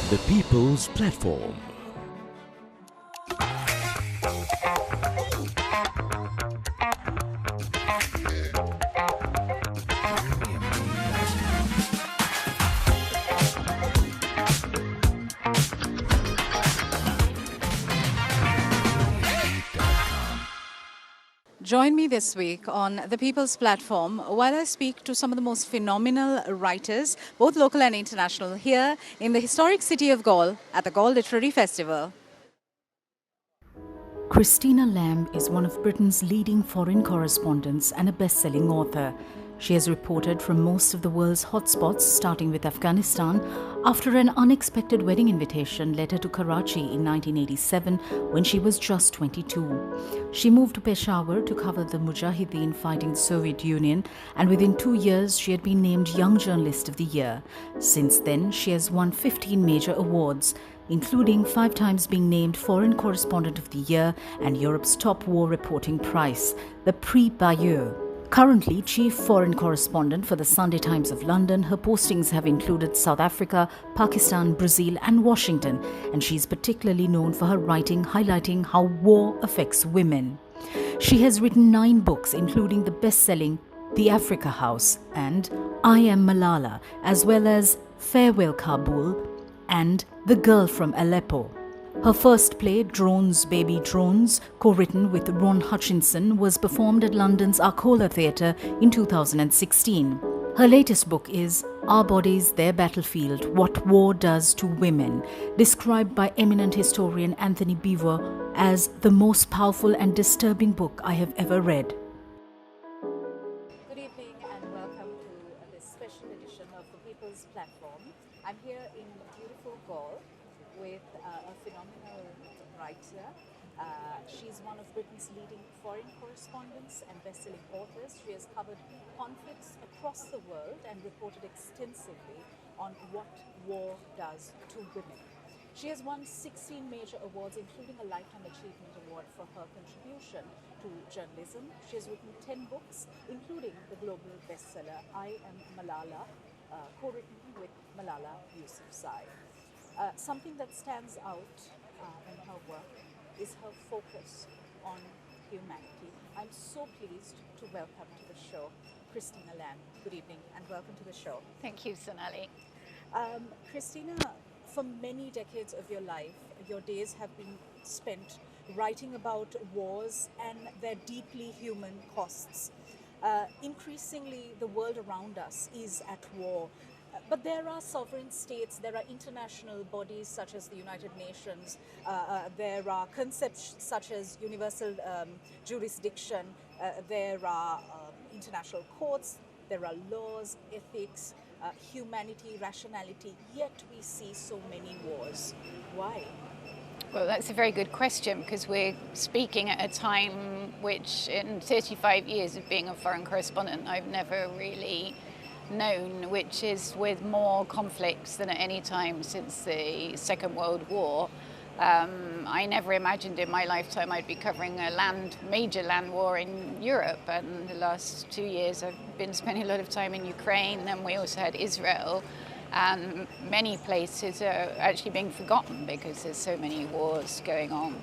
The People's Platform. Join me this week on the People's Platform while I speak to some of the most phenomenal writers, both local and international, here in the historic city of Galle at the Galle Literary Festival. Christina Lamb is one of Britain's leading foreign correspondents and a best-selling author. She has reported from most of the world's hotspots, starting with Afghanistan, after an unexpected wedding invitation led her to Karachi in 1987 when she was just 22. She moved to Peshawar to cover the Mujahideen fighting the Soviet Union, and within 2 years she had been named Young Journalist of the Year. Since then, she has won 15 major awards, including 5 times being named Foreign Correspondent of the Year and Europe's top war reporting prize, the Prix Bayeux. Currently Chief Foreign Correspondent for the Sunday Times of London, her postings have included South Africa, Pakistan, Brazil and Washington, and she is particularly known for her writing highlighting how war affects women. She has written 9 books, including the best-selling The Africa House and I Am Malala, as well as Farewell Kabul and The Girl from Aleppo. Her first play, Drones, Baby Drones, co-written with Ron Hutchinson, was performed at London's Arcola Theatre in 2016. Her latest book is Our Bodies, Their Battlefield, What War Does to Women, described by eminent historian Anthony Beevor as the most powerful and disturbing book I have ever read. Good evening and welcome to this special edition of the People's Platform. I'm here in beautiful Galle with a phenomenal writer. She's one of Britain's leading foreign correspondents and best-selling authors. She has covered conflicts across the world and reported extensively on what war does to women. She has won 16 major awards, including a Lifetime Achievement Award for her contribution to journalism. She has written 10 books, including the global bestseller I Am Malala, co-written with Malala Yousafzai. Something that stands out in her work is her focus on humanity. I'm so pleased to welcome to the show Christina Lamb. Good evening and welcome to the show. Thank you, Sonali. Christina, for many decades of your life, your days have been spent writing about wars and their deeply human costs. Increasingly, the world around us is at war. But there are sovereign states, there are international bodies such as the United Nations, there are concepts such as universal jurisdiction, there are international courts, there are laws, ethics, humanity, rationality, yet we see so many wars. Why? Well, that's a very good question, because we're speaking at a time which in 35 years of being a foreign correspondent I've never really known, which is with more conflicts than at any time since the Second World War. I never imagined in my lifetime I'd be covering a major land war in Europe, and the last 2 years I've been spending a lot of time in Ukraine, and we also had Israel, and many places are actually being forgotten because there's so many wars going on.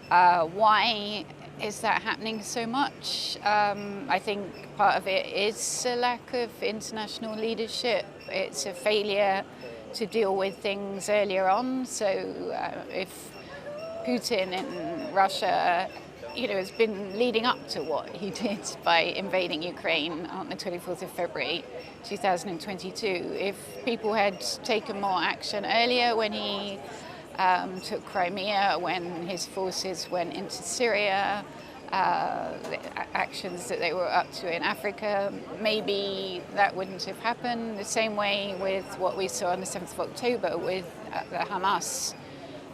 Why is that happening so much? I think part of it is a lack of international leadership. It's a failure to deal with things earlier on. So if Putin in Russia, has been leading up to what he did by invading Ukraine on the 24th of February 2022, if people had taken more action earlier when he took Crimea, when his forces went into Syria, the actions that they were up to in Africa, maybe that wouldn't have happened. The same way with what we saw on the 7th of October with the Hamas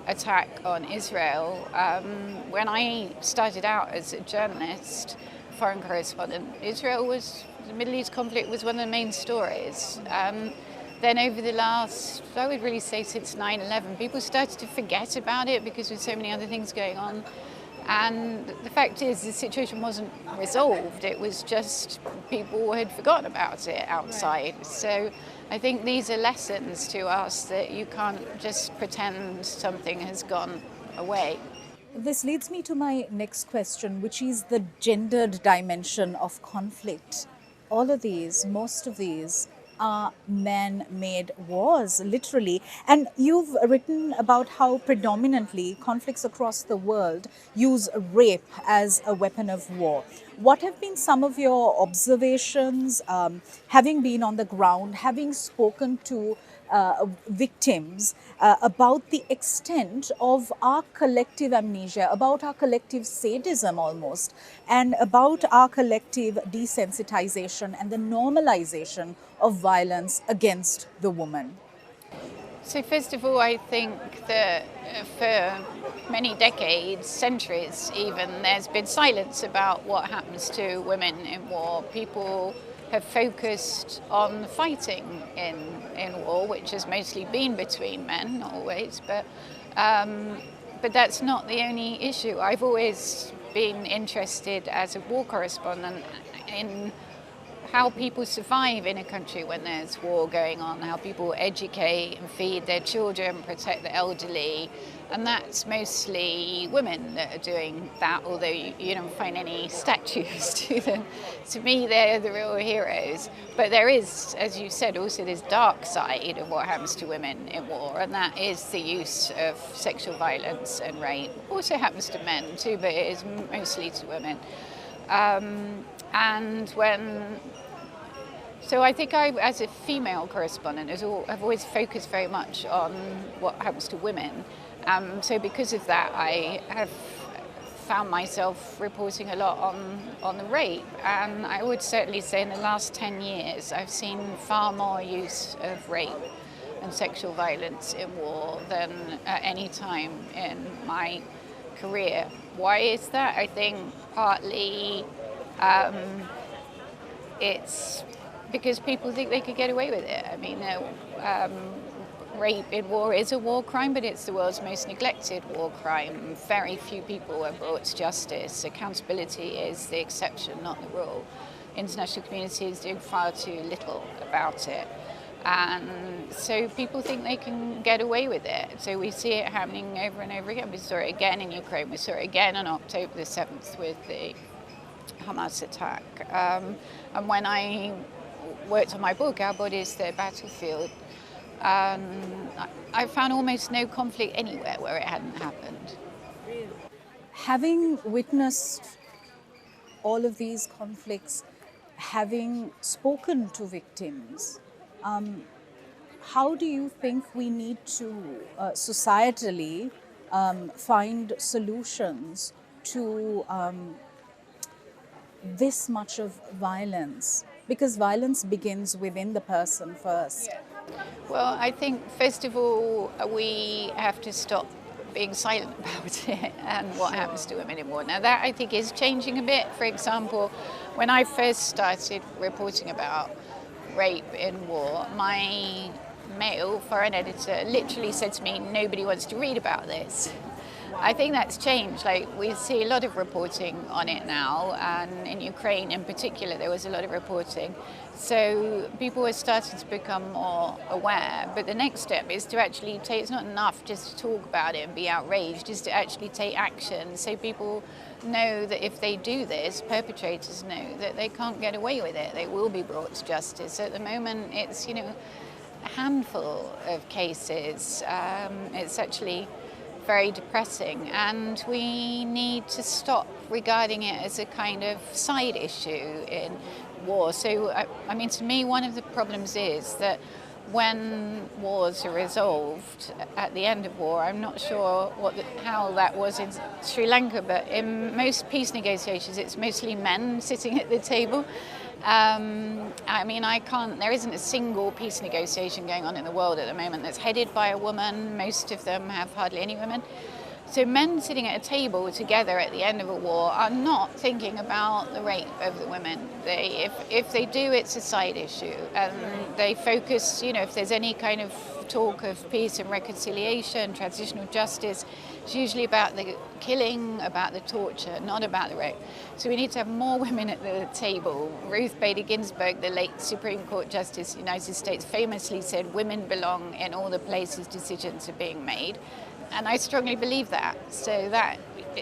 attack on Israel. When I started out as a journalist, foreign correspondent, the Middle East conflict was one of the main stories. Then over the last, I would really say since 9/11, people started to forget about it because there's so many other things going on. And the fact is, the situation wasn't resolved. It was just people had forgotten about it outside. Right. So I think these are lessons to us that you can't just pretend something has gone away. This leads me to my next question, which is the gendered dimension of conflict. All of these, most of these, are man-made wars, literally. And you've written about how predominantly conflicts across the world use rape as a weapon of war. What have been some of your observations, having been on the ground, having spoken to victims, about the extent of our collective amnesia, about our collective sadism almost, and about our collective desensitization and the normalization of violence against the woman? So first of all, I think that for many decades, centuries even, there's been silence about what happens to women in war. People have focused on fighting in war, which has mostly been between men, not always, but that's not the only issue. I've always been interested as a war correspondent in how people survive in a country when there's war going on, how people educate and feed their children, protect the elderly, and that's mostly women that are doing that, although you don't find any statues to them. To me, they're the real heroes. But there is, as you said, also this dark side of what happens to women in war, and that is the use of sexual violence and rape. Also happens to men too, but it is mostly to women. So I think I, as a female correspondent, have always focused very much on what happens to women. So because of that, I have found myself reporting a lot on the rape. And I would certainly say in the last 10 years, I've seen far more use of rape and sexual violence in war than at any time in my career. Why is that? I think partly it's because people think they could get away with it. I mean, rape in war is a war crime, but it's the world's most neglected war crime. Very few people are brought to justice. Accountability is the exception, not the rule. International community is doing far too little about it. And so people think they can get away with it. So we see it happening over and over again. We saw it again in Ukraine. We saw it again on October the 7th with the Hamas attack. And when I worked on my book, Our Bodies, the Battlefield, I found almost no conflict anywhere where it hadn't happened. Having witnessed all of these conflicts, having spoken to victims, how do you think we need to societally find solutions to this much of violence? Because violence begins within the person first. Yeah. Well, I think first of all we have to stop being silent about it and what happens to women in war. Now that I think is changing a bit. For example, when I first started reporting about rape in war, my male foreign editor literally said to me, nobody wants to read about this. I think that's changed. Like, we see a lot of reporting on it now, and in Ukraine in particular there was a lot of reporting. So people are starting to become more aware. But the next step is to actually take, it's not enough just to talk about it and be outraged, is to actually take action so people know that if they do this, perpetrators know that they can't get away with it. They will be brought to justice. At the moment it's, a handful of cases. It's actually very depressing, and we need to stop regarding it as a kind of side issue in war. So, I mean, to me, one of the problems is that when wars are resolved at the end of war, I'm not sure how that was in Sri Lanka, but in most peace negotiations, it's mostly men sitting at the table. I mean, there isn't a single peace negotiation going on in the world at the moment that's headed by a woman. Most of them have hardly any women. So men sitting at a table together at the end of a war are not thinking about the rape of the women. If they do, it's a side issue, and they focus, if there's any kind of talk of peace and reconciliation, transitional justice, it's usually about the killing, about the torture, not about the rape. So we need to have more women at the table. Ruth Bader Ginsburg, the late Supreme Court Justice of the United States, famously said women belong in all the places decisions are being made. And I strongly believe that. So that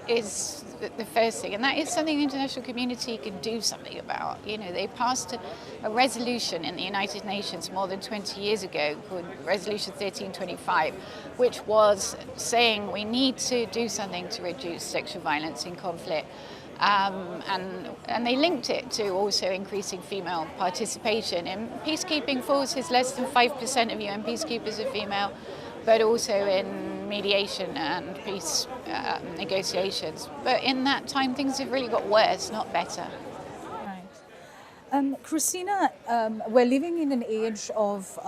is the first thing. And that is something the international community can do something about. They passed a resolution in the United Nations more than 20 years ago called Resolution 1325, which was saying we need to do something to reduce sexual violence in conflict. And they linked it to also increasing female participation. In peacekeeping forces, less than 5% of UN peacekeepers are female, but also in mediation and peace negotiations. But in that time, things have really got worse, not better. Right. Christina, we're living in an age of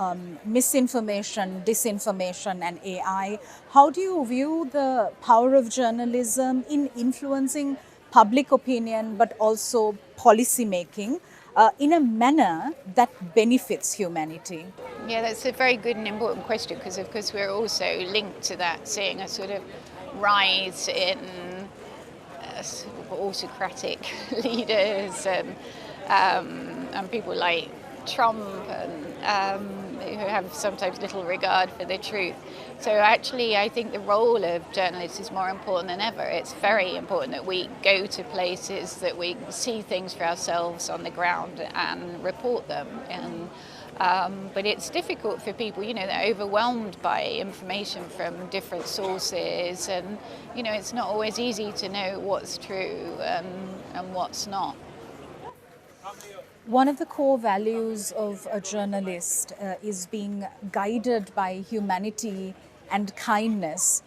misinformation, disinformation, and AI. How do you view the power of journalism in influencing public opinion, but also policy making in a manner that benefits humanity? Yeah, that's a very good and important question, because of course we're also linked to that, seeing a sort of rise in autocratic leaders and people like Trump who have sometimes little regard for the truth. So actually I think the role of journalists is more important than ever. It's very important that we go to places, that we see things for ourselves on the ground and report them. But it's difficult for people, they're overwhelmed by information from different sources, and it's not always easy to know what's true and what's not. One of the core values of a journalist is being guided by humanity and kindness.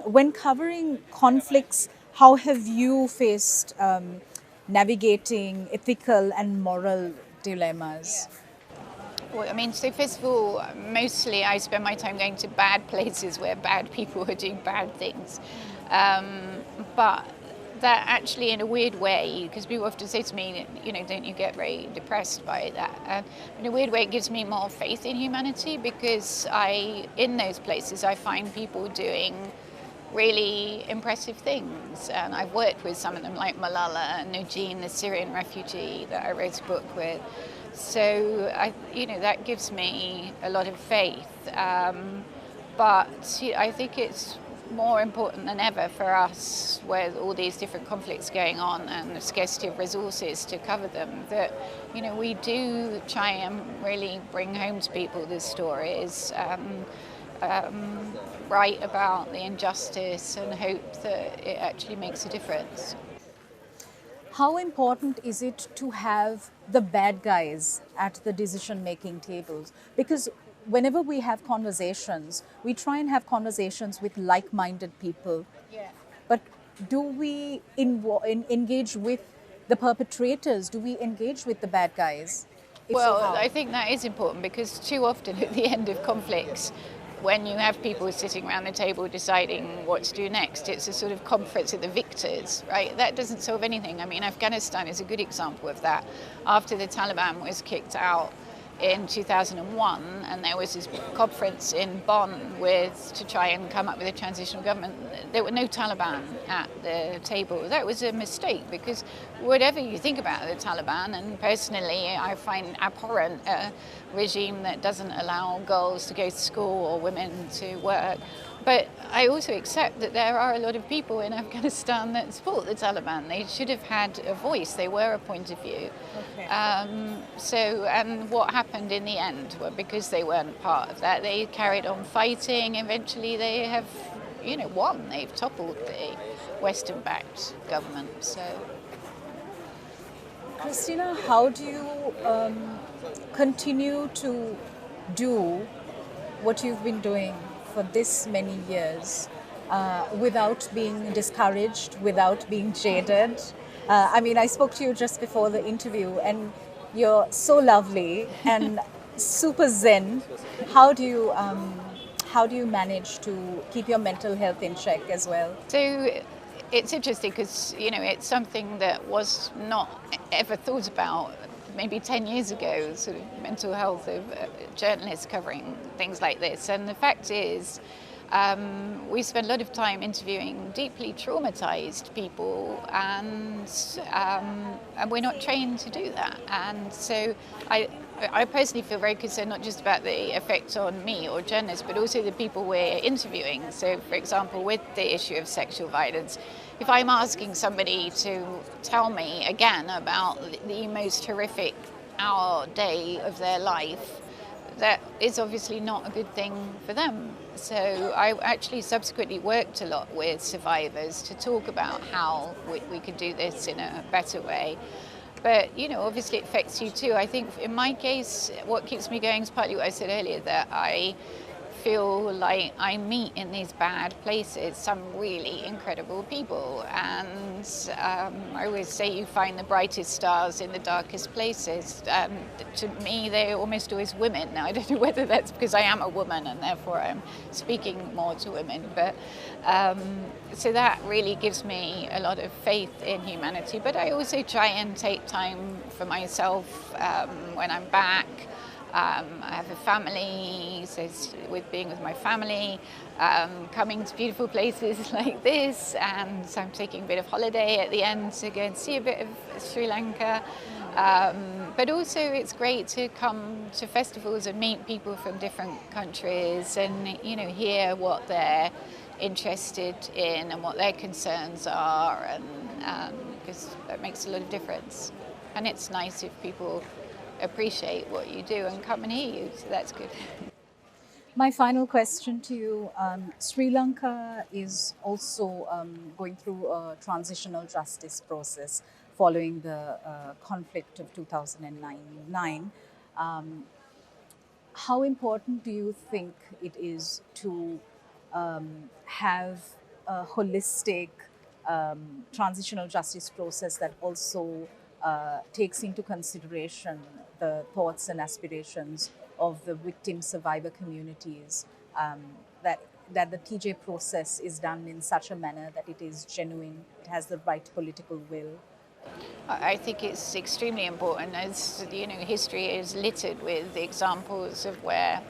When covering conflicts, how have you faced navigating ethical and moral dilemmas? Well, so first of all, mostly I spend my time going to bad places where bad people are doing bad things. But that actually, in a weird way, because people often say to me, don't you get very depressed by that? In a weird way, it gives me more faith in humanity, because in those places, I find people doing really impressive things. And I've worked with some of them, like Malala and Nujeen, the Syrian refugee that I wrote a book with. So, that gives me a lot of faith. But I think it's more important than ever for us, with all these different conflicts going on and the scarcity of resources to cover them, that we do try and really bring home to people the stories, write about the injustice, and hope that it actually makes a difference. How important is it to have the bad guys at the decision-making tables? Because whenever we have conversations, we try and have conversations with like-minded people. Yeah. But do we engage with the perpetrators? Do we engage with the bad guys? Well, I think that is important, because too often at the end of conflicts, when you have people sitting around the table deciding what to do next, it's a sort of conference of the victors, right? That doesn't solve anything. Afghanistan is a good example of that. After the Taliban was kicked out in 2001, and there was this conference in Bonn to try and come up with a transitional government, there were no Taliban at the table. That was a mistake, because whatever you think about the Taliban, and personally I find abhorrent a regime that doesn't allow girls to go to school or women to work. But I also accept that there are a lot of people in Afghanistan that support the Taliban. They should have had a voice. They were a point of view. Okay. And what happened in the end? Well, because they weren't part of that, they carried on fighting. Eventually they have, won. They've toppled the Western-backed government. So, Christina, how do you continue to do what you've been doing for this many years without being discouraged, without being jaded? I spoke to you just before the interview, and you're so lovely and super zen. How do how do you manage to keep your mental health in check as well? So it's interesting because, it's something that was not ever thought about maybe 10 years ago, sort of mental health of journalists covering things like this. And the fact is, we spend a lot of time interviewing deeply traumatized people, and we're not trained to do that. And so I personally feel very concerned not just about the effect on me or journalists, but also the people we're interviewing. So, for example, with the issue of sexual violence, if I'm asking somebody to tell me again about the most horrific hour, day of their life, that is obviously not a good thing for them. So I actually subsequently worked a lot with survivors to talk about how we could do this in a better way. But, obviously it affects you too. I think in my case, what keeps me going is partly what I said earlier, that I feel like I meet in these bad places some really incredible people. And I always say you find the brightest stars in the darkest places. To me, they're almost always women. Now, I don't know whether that's because I am a woman and therefore I'm speaking more to women. But so that really gives me a lot of faith in humanity. But I also try and take time for myself when I'm back. I have a family, so with being with my family, coming to beautiful places like this, and so I'm taking a bit of holiday at the end to go and see a bit of Sri Lanka. But also it's great to come to festivals and meet people from different countries and, hear what they're interested in and what their concerns are, and because that makes a lot of difference. And it's nice if people appreciate what you do and come and hear you, so that's good. My final question to you, Sri Lanka is also going through a transitional justice process following the conflict of 2009. How important do you think it is to have a holistic transitional justice process that also takes into consideration the thoughts and aspirations of the victim survivor communities, that the TJ process is done in such a manner that it is genuine, it has the right political will? I think it's extremely important, as history is littered with examples of where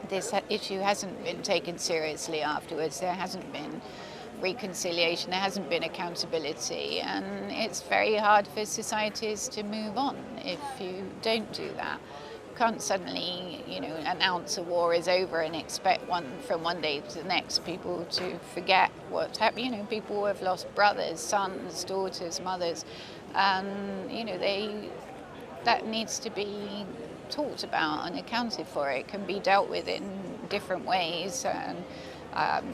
this issue hasn't been taken seriously afterwards. There hasn't been reconciliation, there hasn't been accountability, and it's very hard for societies to move on if you don't do that. You can't suddenly, announce a war is over and expect from one day to the next people to forget what's happened. People have lost brothers, sons, daughters, mothers, and that needs to be talked about and accounted for. It can be dealt with in different ways. And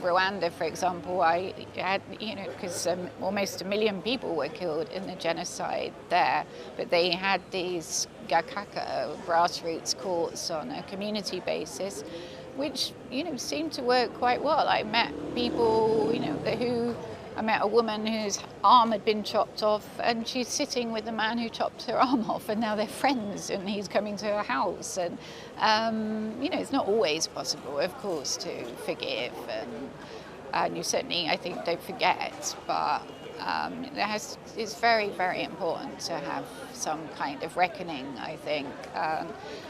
Rwanda, for example, I had, because almost 1 million people were killed in the genocide there, but they had these gakaka, grassroots courts on a community basis, which, seemed to work quite well. I met people, I met a woman whose arm had been chopped off, and she's sitting with the man who chopped her arm off, and now they're friends, and he's coming to her house. And, it's not always possible, of course, to forgive, and you certainly, I think, don't forget, but it's very, very important to have some kind of reckoning, I think.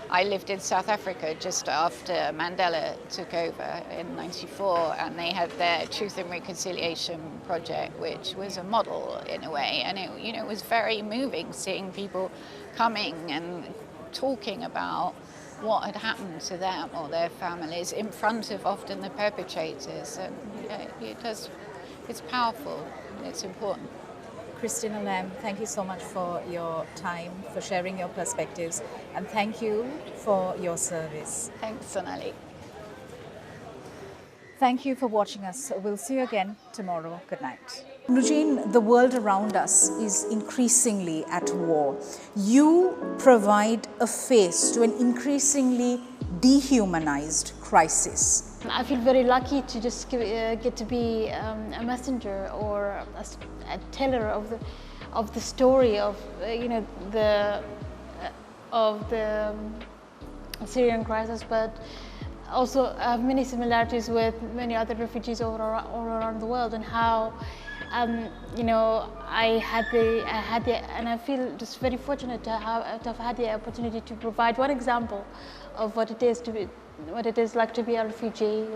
I lived in South Africa just after Mandela took over in '94, and they had their Truth and Reconciliation project, which was a model in a way, and it was very moving seeing people coming and talking about what had happened to them or their families in front of often the perpetrators, and it's powerful, it's important. Christina Lamb, thank you so much for your time, for sharing your perspectives, and thank you for your service. Thanks, Sonali. Thank you for watching us. We'll see you again tomorrow. Good night. Nujeen, the world around us is increasingly at war. You provide a face to an increasingly dehumanized crisis. I feel very lucky to just get to be a messenger or a teller of the story of the Syrian crisis, but also have many similarities with many other refugees all around the world, and how you know, I I feel just very fortunate to have had the opportunity to provide one example of what it is like to be a refugee.